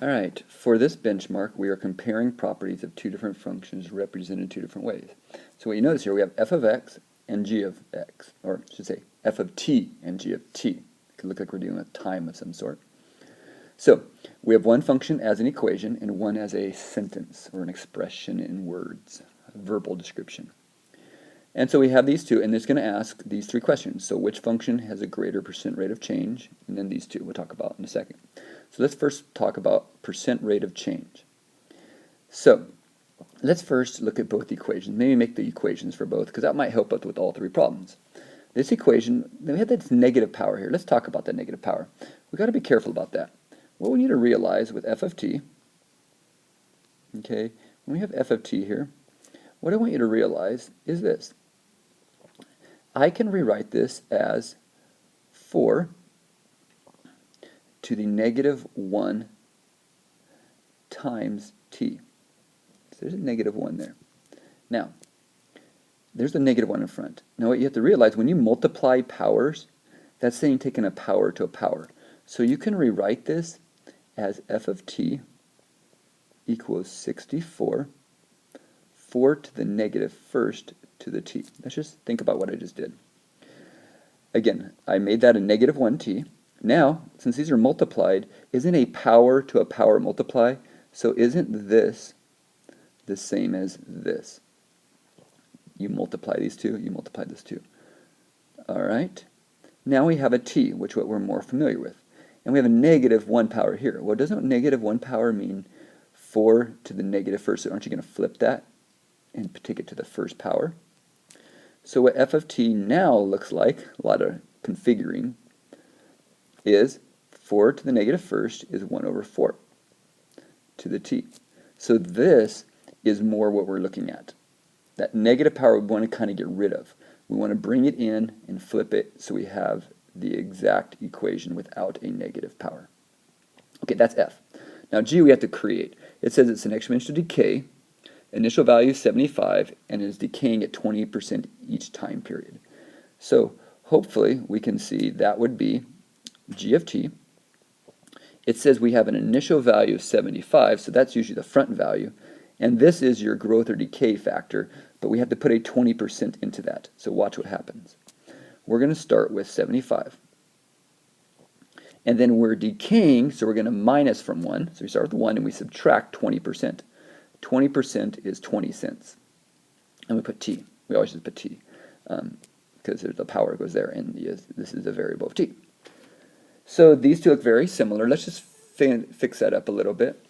All right, for this benchmark, we are comparing properties of two different functions represented in two different ways. So what you notice here, we have f of x and g of x, or I should say f of t and g of t. It could look like we're dealing with time of some sort. So we have one function as an equation and one as a sentence or an expression in words, a verbal description. And so we have these two, and it's going to ask these three questions. So which function has a greater percent rate of change? And then these two we'll talk about in a second. So let's first talk about percent rate of change. So let's first look at both equations. Maybe make the equations for both, because that might help us with all three problems. This equation, we have this negative power here. Let's talk about that negative power. We've got to be careful about that. What we need to realize with f of t, okay, when we have f of t here, what I want you to realize is this. I can rewrite this as 4 to the negative 1 times t. So there's a negative 1 there. Now, there's the negative 1 in front. Now what you have to realize, when you multiply powers, that's saying taking a power to a power. So you can rewrite this as f of t equals 64, 4 to the negative first to the t. Let's just think about what I just did. Again, I made that a negative 1t. Now, since these are multiplied, isn't a power to a power multiply? So isn't this the same as this? You multiply these two, you multiply this two. All right. Now we have a t, which is what we're more familiar with. And we have a negative 1 power here. Well, doesn't negative 1 power mean 4 to the negative first? So aren't you going to flip that and take it to the first power? So what f of t now looks like, a lot of configuring, is 4 to the negative first is 1 over 4 to the t. So this is more what we're looking at. That negative power we want to kind of get rid of. We want to bring it in and flip it so we have the exact equation without a negative power. Okay, that's f. Now g we have to create. It says it's an exponential decay. Initial value is 75 and is decaying at 20% each time period. So hopefully we can see that would be g of t. It says we have an initial value of 75, so that's usually the front value. And this is your growth or decay factor, but we have to put a 20% into that. So watch what happens. We're going to start with 75. And then we're decaying, so we're going to minus from 1. So we start with 1 and we subtract 20%. 20% is 20 cents. And we put t. We always just put t because the power goes there, and this is a variable of t. So these two look very similar. Let's just fix that up a little bit.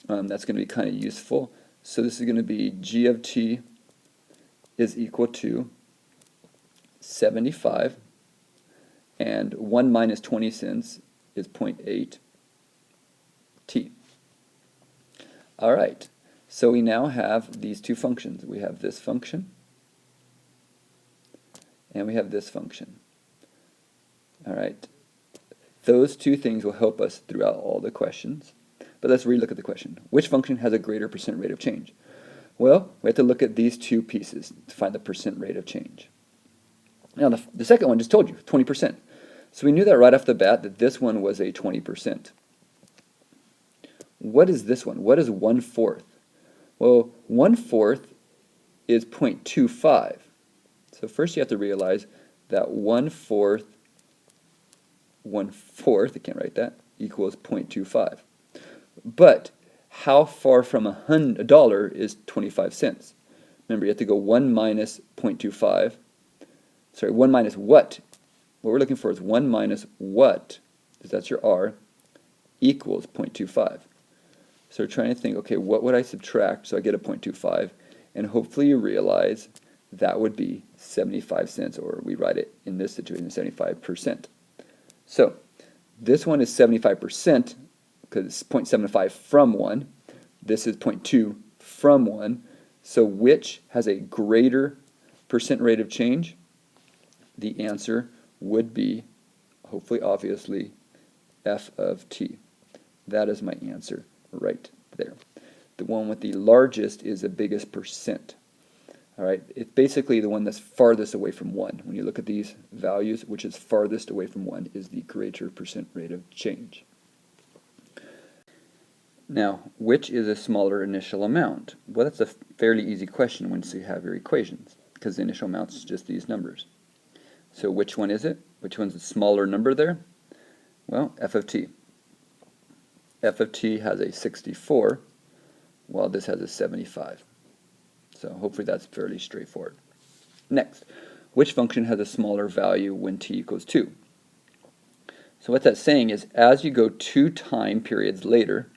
That's going to be kind of useful. So this is going to be g of t is equal to 75, and 1 minus 20 cents is 0.8 t. All right. So we now have these two functions. We have this function, and we have this function. All right. Those two things will help us throughout all the questions. But let's relook at the question. Which function has a greater percent rate of change? Well, we have to look at these two pieces to find the percent rate of change. Now, the second one just told you, 20%. So we knew that right off the bat that this one was a 20%. What is this one? What is 1/4? Well, 1/4 is 0.25. So first you have to realize that 1/4, I can't write that, equals 0.25. But how far from a dollar is 25 cents? Remember, you have to go 1 minus 0.25. Sorry, 1 minus what? What we're looking for is 1 minus what, because that's your r, equals 0.25. So we're trying to think, okay, what would I subtract so I get a 0.25? And hopefully you realize that would be 75 cents, or we write it in this situation 75%. So this one is 75% because it's 0.75 from 1. This is 0.2 from 1. So which has a greater percent rate of change? The answer would be, hopefully obviously, f of t. That is my answer right there. The one with the largest is the biggest percent. All right, it's basically the one that's farthest away from 1. When you look at these values, which is farthest away from 1 is the greater percent rate of change. Now, which is a smaller initial amount? Well, that's a fairly easy question once you have your equations, because the initial amount is just these numbers. So which one is it? Which one's the smaller number there? Well, f of t. F of t has a 64, while this has a 75. So hopefully that's fairly straightforward. Next, which function has a smaller value when t equals 2? So what that's saying is as you go 2 time periods later,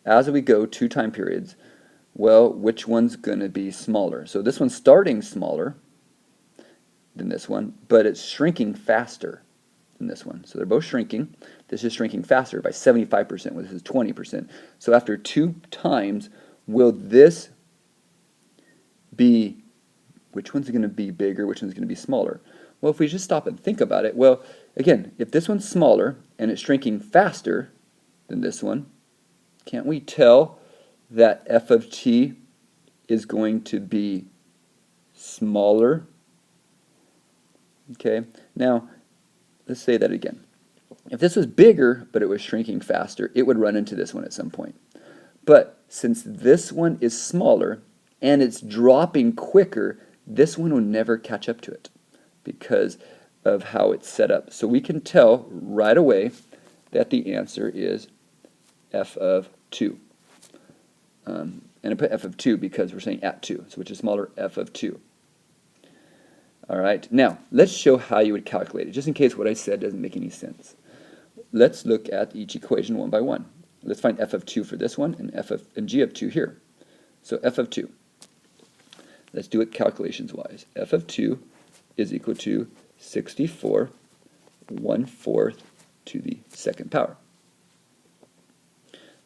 as we go 2 time periods, well, which one's going to be smaller? So this one's starting smaller than this one, but it's shrinking faster than this one. So they're both shrinking. This is shrinking faster by 75%, while this is 20%. So after 2 times, will this be, which one's going to be bigger, which one's going to be smaller? Well, if we just stop and think about it, well, again, if this one's smaller and it's shrinking faster than this one, can't we tell that f of t is going to be smaller? Okay, now let's say that again. If this was bigger but it was shrinking faster, it would run into this one at some point. But since this one is smaller and it's dropping quicker, this one will never catch up to it because of how it's set up. So we can tell right away that the answer is f of 2. And I put f of 2 because we're saying at 2, so which is smaller, f of 2. All right, now let's show how you would calculate it, just in case what I said doesn't make any sense. Let's look at each equation one by one. Let's find f of 2 for this one and g of 2 here. So f of 2. Let's do it calculations-wise. F of 2 is equal to 64 1/4 to the second power.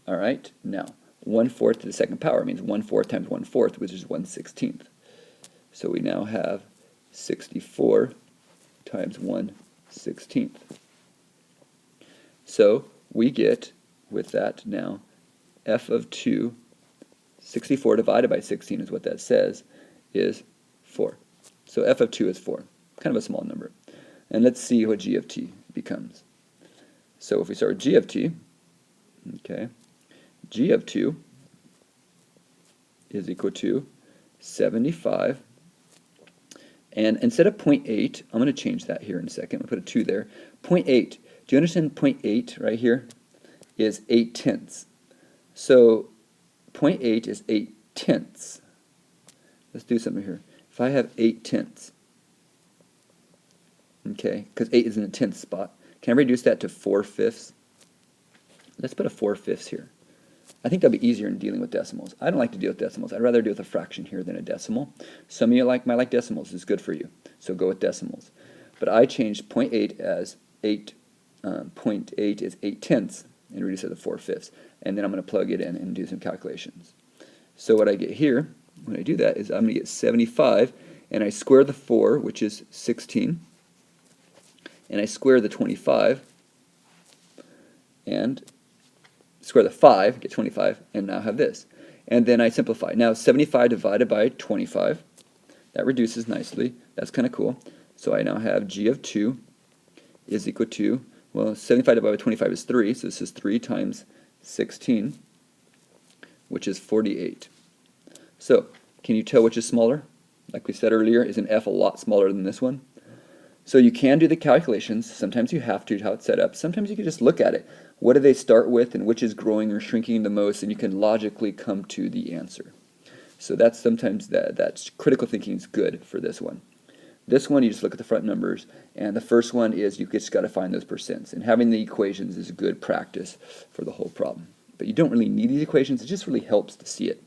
All right, now 1/4 to the second power means 1/4 times 1/4, which is 1/16. So we now have 64 times 1/16. So we get, with that now, f of 2, 64 divided by 16 is what that says, is 4. So f of 2 is 4, kind of a small number. And let's see what g of t becomes. So if we start with g of t, okay, g of 2 is equal to 75. And instead of 0.8, I'm going to change that here in a second. I'll put a 2 there. 0.8. Do you understand 0.8 right here is 8/10? So 0.8 is 8/10. Let's do something here. If I have 8/10, okay, because 8 is in the 10th spot, can I reduce that to 4/5? Let's put a 4/5 here. I think that'll be easier in dealing with decimals. I don't like to deal with decimals. I'd rather deal with a fraction here than a decimal. Some of you might like decimals. It's good for you. So go with decimals. But I changed 0.8 as 8. 0.8 is 8/10 and reduce it to 4/5. And then I'm going to plug it in and do some calculations. So what I get here, when I do that, is I'm going to get 75, and I square the 4, which is 16, and I square the 25, and square the 5, get 25, and now have this. And then I simplify. Now 75 divided by 25, that reduces nicely. That's kind of cool. So I now have g of 2 is equal to, well, 75 divided by 25 is 3, so this is 3 times 16, which is 48. So can you tell which is smaller? Like we said earlier, is an f a lot smaller than this one? So you can do the calculations. Sometimes you have to, how it's set up. Sometimes you can just look at it. What do they start with and which is growing or shrinking the most, and you can logically come to the answer. So that's sometimes that's critical thinking is good for this one. This one, you just look at the front numbers, and the first one is you just got to find those percents. And having the equations is a good practice for the whole problem. But you don't really need these equations. It just really helps to see it.